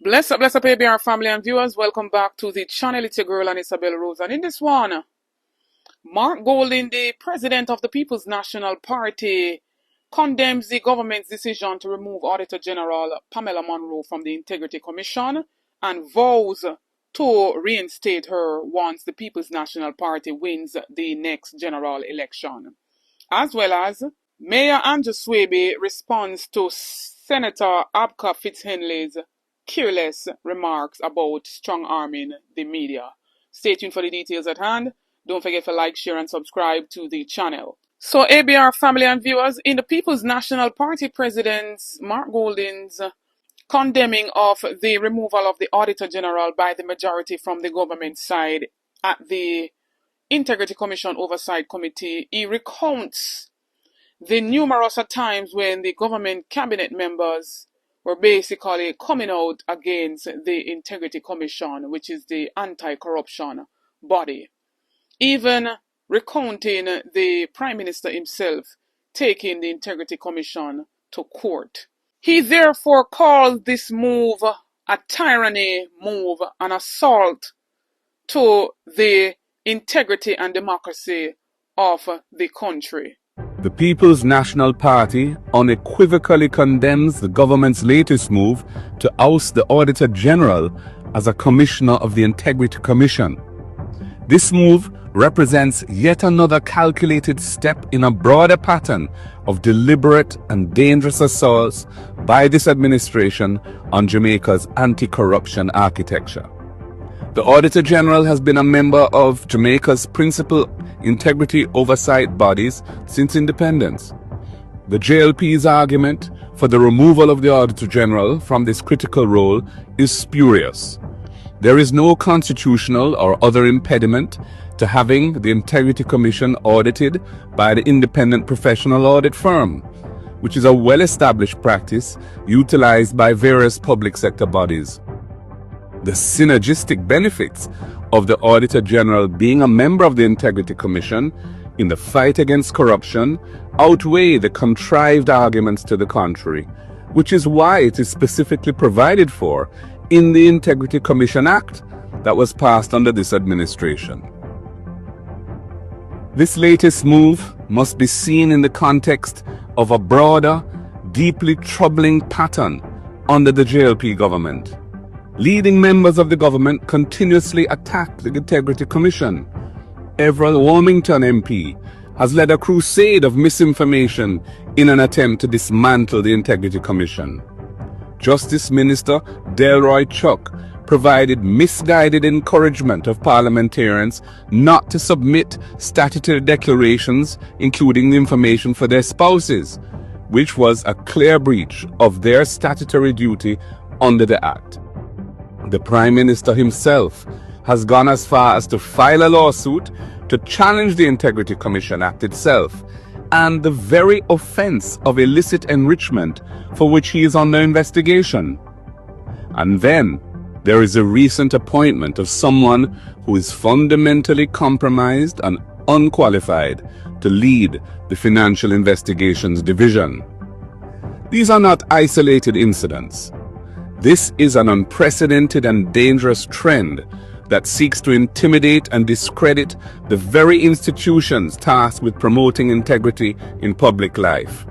Bless up, ABR family and viewers. Welcome back to the channel. It's your girl and Isabel Rose. And in this one, Mark Golding, the president of the People's National Party, condemns the government's decision to remove Auditor General Pamela Monroe from the Integrity Commission and vows to reinstate her once the People's National Party wins the next general election. As well as Mayor Anju Swaby responds to Senator Abka Fitzhenley's careless remarks about strong-arming the media. Stay tuned for the details at hand. Don't forget to like, share, and subscribe to the channel. So, ABR family and viewers, in the People's National Party President Mark Golding's condemning of the removal of the Auditor General by the majority from the government side at the Integrity Commission Oversight Committee, he recounts the numerous times when the government cabinet members were basically coming out against the Integrity Commission, which is the anti-corruption body. Even recounting the Prime Minister himself taking the Integrity Commission to court. He therefore called this move a tyranny move, an assault to the integrity and democracy of the country. The People's National Party unequivocally condemns the government's latest move to oust the Auditor General as a commissioner of the Integrity Commission. This move represents yet another calculated step in a broader pattern of deliberate and dangerous assaults by this administration on Jamaica's anti-corruption architecture. The Auditor General has been a member of Jamaica's principal integrity oversight bodies since independence. The JLP's argument for the removal of the Auditor General from this critical role is spurious. There is no constitutional or other impediment to having the Integrity Commission audited by the independent professional audit firm, which is a well-established practice utilized by various public sector bodies. The synergistic benefits of the Auditor General being a member of the Integrity Commission in the fight against corruption outweigh the contrived arguments to the contrary, which is why it is specifically provided for in the Integrity Commission Act that was passed under this administration. This latest move must be seen in the context of a broader, deeply troubling pattern under the JLP government. Leading members of the government continuously attack the Integrity Commission. Everett Warmington MP has led a crusade of misinformation in an attempt to dismantle the Integrity Commission. Justice Minister Delroy Chuck provided misguided encouragement of parliamentarians not to submit statutory declarations, including the information for their spouses, which was a clear breach of their statutory duty under the Act. The Prime Minister himself has gone as far as to file a lawsuit to challenge the Integrity Commission Act itself and the very offense of illicit enrichment for which he is under investigation. And then there is a recent appointment of someone who is fundamentally compromised and unqualified to lead the Financial Investigations Division. These are not isolated incidents. This is an unprecedented and dangerous trend that seeks to intimidate and discredit the very institutions tasked with promoting integrity in public life.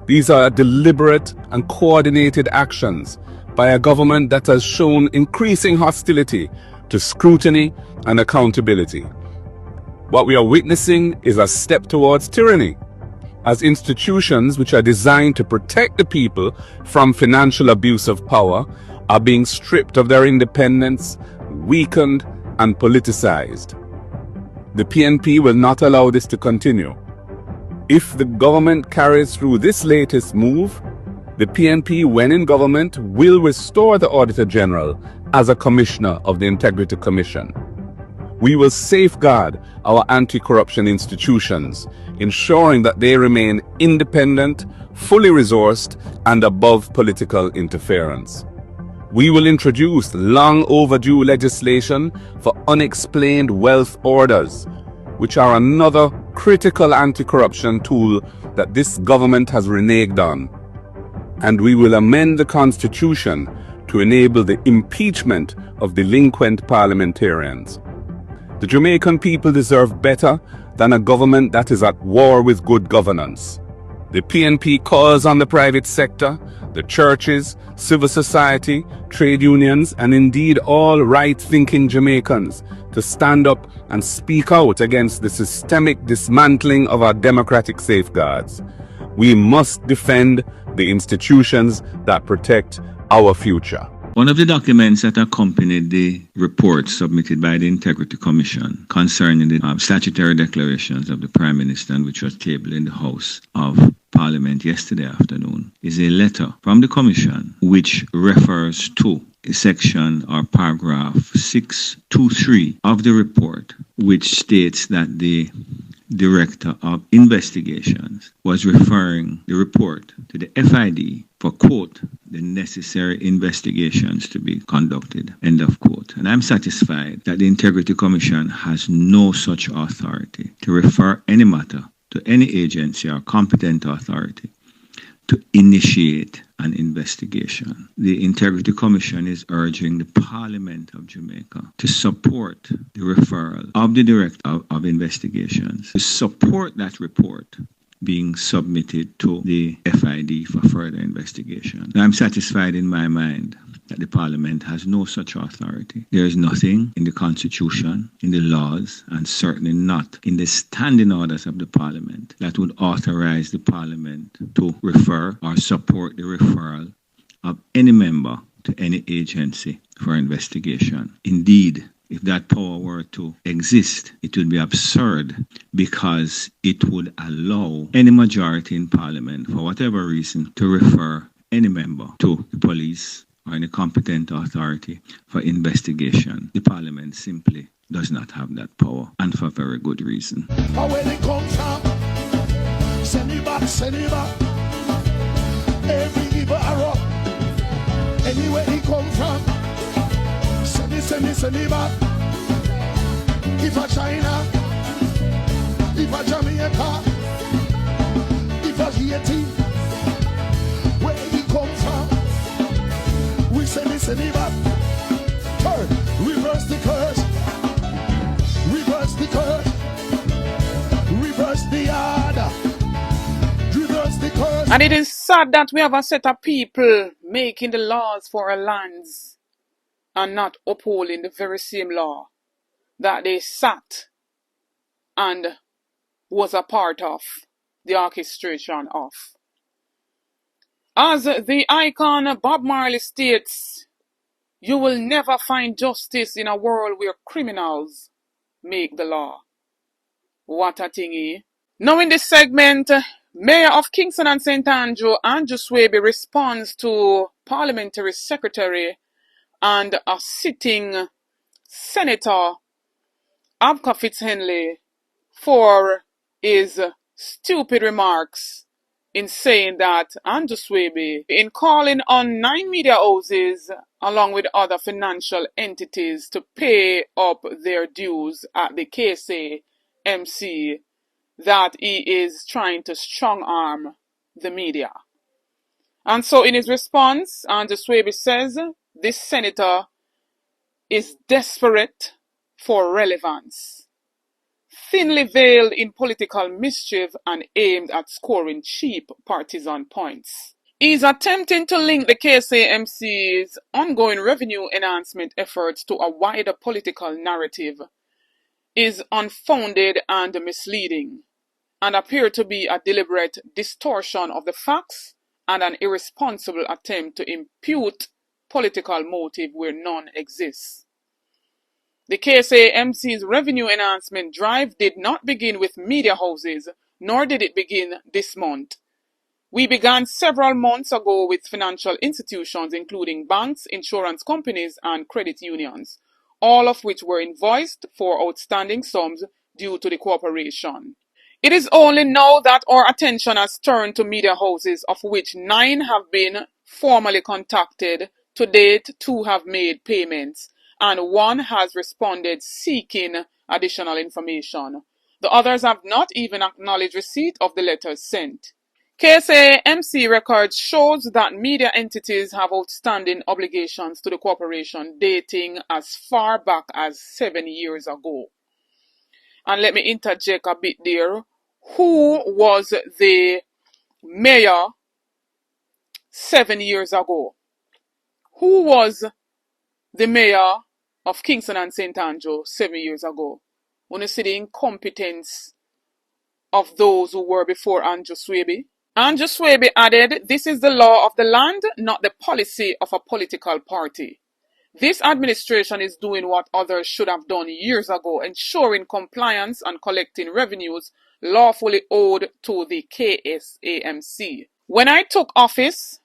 These are deliberate and coordinated actions by a government that has shown increasing hostility to scrutiny and accountability. What we are witnessing is a step towards tyranny, as institutions which are designed to protect the people from financial abuse of power are being stripped of their independence, weakened, and politicized. The PNP will not allow this to continue. If the government carries through this latest move, the PNP, when in government, will restore the Auditor General as a commissioner of the Integrity Commission. We will safeguard our anti-corruption institutions, ensuring that they remain independent, fully resourced, and above political interference. We will introduce long overdue legislation for unexplained wealth orders, which are another critical anti-corruption tool that this government has reneged on. And we will amend the Constitution to enable the impeachment of delinquent parliamentarians. The Jamaican people deserve better than a government that is at war with good governance. The PNP calls on the private sector, the churches, civil society, trade unions, and indeed all right-thinking Jamaicans to stand up and speak out against the systemic dismantling of our democratic safeguards. We must defend the institutions that protect our future. One of the documents that accompanied the report submitted by the Integrity Commission concerning the statutory declarations of the Prime Minister, and which was tabled in the House of Parliament yesterday afternoon, is a letter from the Commission which refers to a section or paragraph 623 of the report, which states that the Director of Investigations was referring the report to the FID for, quote, the necessary investigations to be conducted, end of quote. And I'm satisfied that the Integrity Commission has no such authority to refer any matter to any agency or competent authority to initiate an investigation. The Integrity Commission is urging the Parliament of Jamaica to support the referral of the Director of Investigations, to support that report being submitted to the FID for further investigation. Now, I'm satisfied in my mind that the Parliament has no such authority. There is nothing in the Constitution, in the laws, and certainly not in the standing orders of the Parliament that would authorize the Parliament to refer or support the referral of any member to any agency for investigation. Indeed, if that power were to exist, it would be absurd, because it would allow any majority in Parliament, for whatever reason, to refer any member to the police or any competent authority for investigation. The Parliament simply does not have that power, and for very good reason. Where they come from, send it back, send it back. Every evil arrow, anywhere he come from, send it back. If a China, if a Jamaica, if a Haiti, where he come from, we send it back. Turn, reverse the curse, reverse the curse, reverse the order, reverse the curse. And it is sad that we have a set of people making the laws for our lands and not upholding the very same law that they sat and was a part of the orchestration of. As the icon Bob Marley states, you will never find justice in a world where criminals make the law. What a thingy. Now in this segment, Mayor of Kingston and St. Anju, Anju Swaby, responds to Parliamentary Secretary and a sitting Senator Abka Fitzhenley for his stupid remarks in saying that Anju Swaby, in calling on 9 media houses along with other financial entities to pay up their dues at the KCMC, that he is trying to strong-arm the media. And so in his response, Anju Swaby says this senator is desperate for relevance, thinly veiled in political mischief and aimed at scoring cheap partisan points. He is attempting to link the KCMC's ongoing revenue enhancement efforts to a wider political narrative, is unfounded and misleading, and appear to be a deliberate distortion of the facts and an irresponsible attempt to impute political motive where none exists. The KSAMC's revenue enhancement drive did not begin with media houses, nor did it begin this month. We began several months ago with financial institutions including banks, insurance companies, and credit unions, all of which were invoiced for outstanding sums due to the cooperation. It is only now that our attention has turned to media houses, of which 9 have been formally contacted. To date, 2 have made payments, and 1 has responded seeking additional information. The others have not even acknowledged receipt of the letters sent. KSAMC records shows that media entities have outstanding obligations to the corporation dating as far back as 7 years ago. And let me interject a bit there. Who was the mayor 7 years ago? Who was the mayor of Kingston and St. Anju 7 years ago? When you see the incompetence of those who were before Anju Swaby. Anju Swaby added, "This is the law of the land, not the policy of a political party. This administration is doing what others should have done years ago, ensuring compliance and collecting revenues lawfully owed to the KSAMC. When I took office,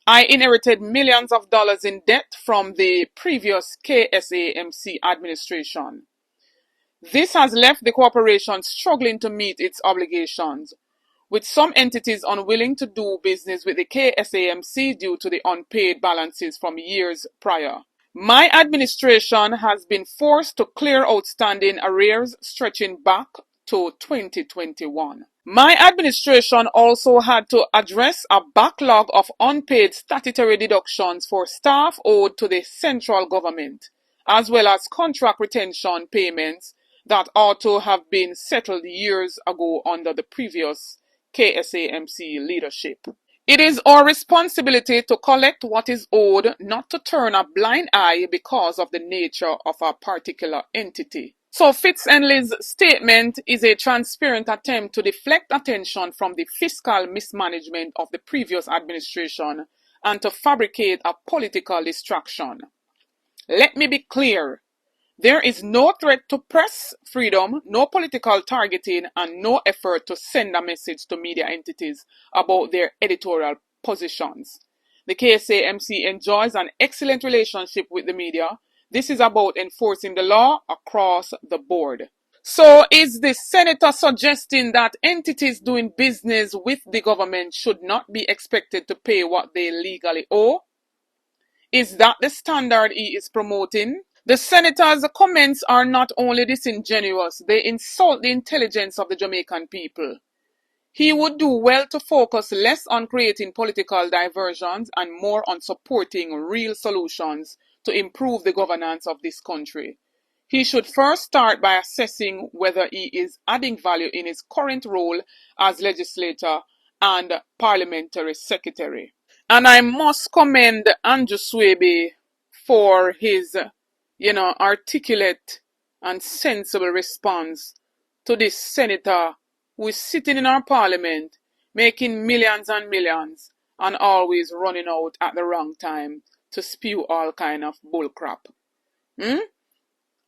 I inherited millions of dollars in debt from the previous KSAMC administration. This has left the corporation struggling to meet its obligations, with some entities unwilling to do business with the KSAMC due to the unpaid balances from years prior. My administration has been forced to clear outstanding arrears stretching back to 2021. My administration also had to address a backlog of unpaid statutory deductions for staff owed to the central government, as well as contract retention payments that ought to have been settled years ago under the previous KSAMC leadership. It is our responsibility to collect what is owed, not to turn a blind eye because of the nature of a particular entity." So Fitz-Enley's statement is a transparent attempt to deflect attention from the fiscal mismanagement of the previous administration and to fabricate a political distraction. Let me be clear. There is no threat to press freedom, no political targeting, and no effort to send a message to media entities about their editorial positions. The KSAMC enjoys an excellent relationship with the media. This is about enforcing the law across the board. So is the senator suggesting that entities doing business with the government should not be expected to pay what they legally owe? Is that the standard he is promoting? The senator's comments are not only disingenuous, they insult the intelligence of the Jamaican people. He would do well to focus less on creating political diversions and more on supporting real solutions to improve the governance of this country. He should first start by assessing whether he is adding value in his current role as legislator and parliamentary secretary. And I must commend Anju Swaby for his articulate and sensible response to this senator who is sitting in our parliament, making millions and millions, and always running out at the wrong time to spew all kind of bullcrap. And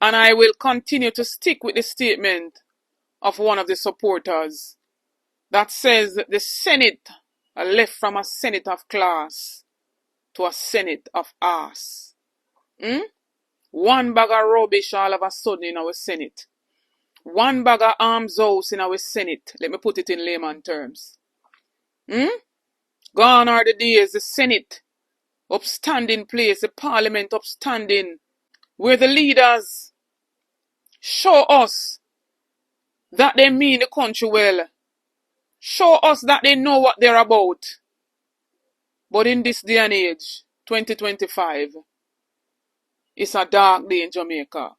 I will continue to stick with the statement of one of the supporters that says that the Senate left from a Senate of class to a Senate of ass. One bag of rubbish all of a sudden in our Senate. One bag of arms house in our Senate. Let me put it in layman terms. Gone are the days the Senate upstanding place, the Parliament upstanding, where the leaders show us that they mean the country well. Show us that they know what they're about. But in this day and age, 2025, it's a dark day in Jamaica.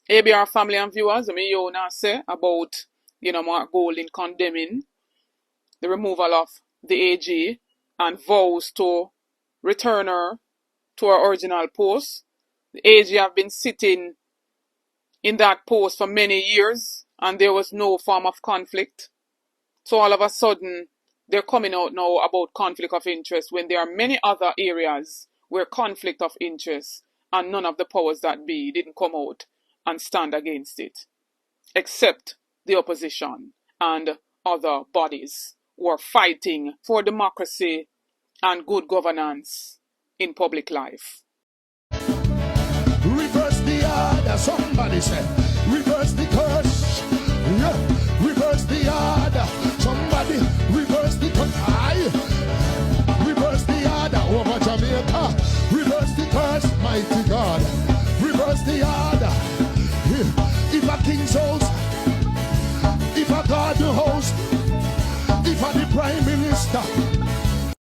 ABR family and viewers, I now say about, Mark Gold in condemning the removal of the AG and vows to return her to her original post. The AG have been sitting in that post for many years and there was no form of conflict. So all of a sudden, they're coming out now about conflict of interest when there are many other areas where conflict of interest and none of the powers that be didn't come out and stand against it, except the opposition and other bodies who are fighting for democracy and good governance in public life. Reverse the order, somebody said.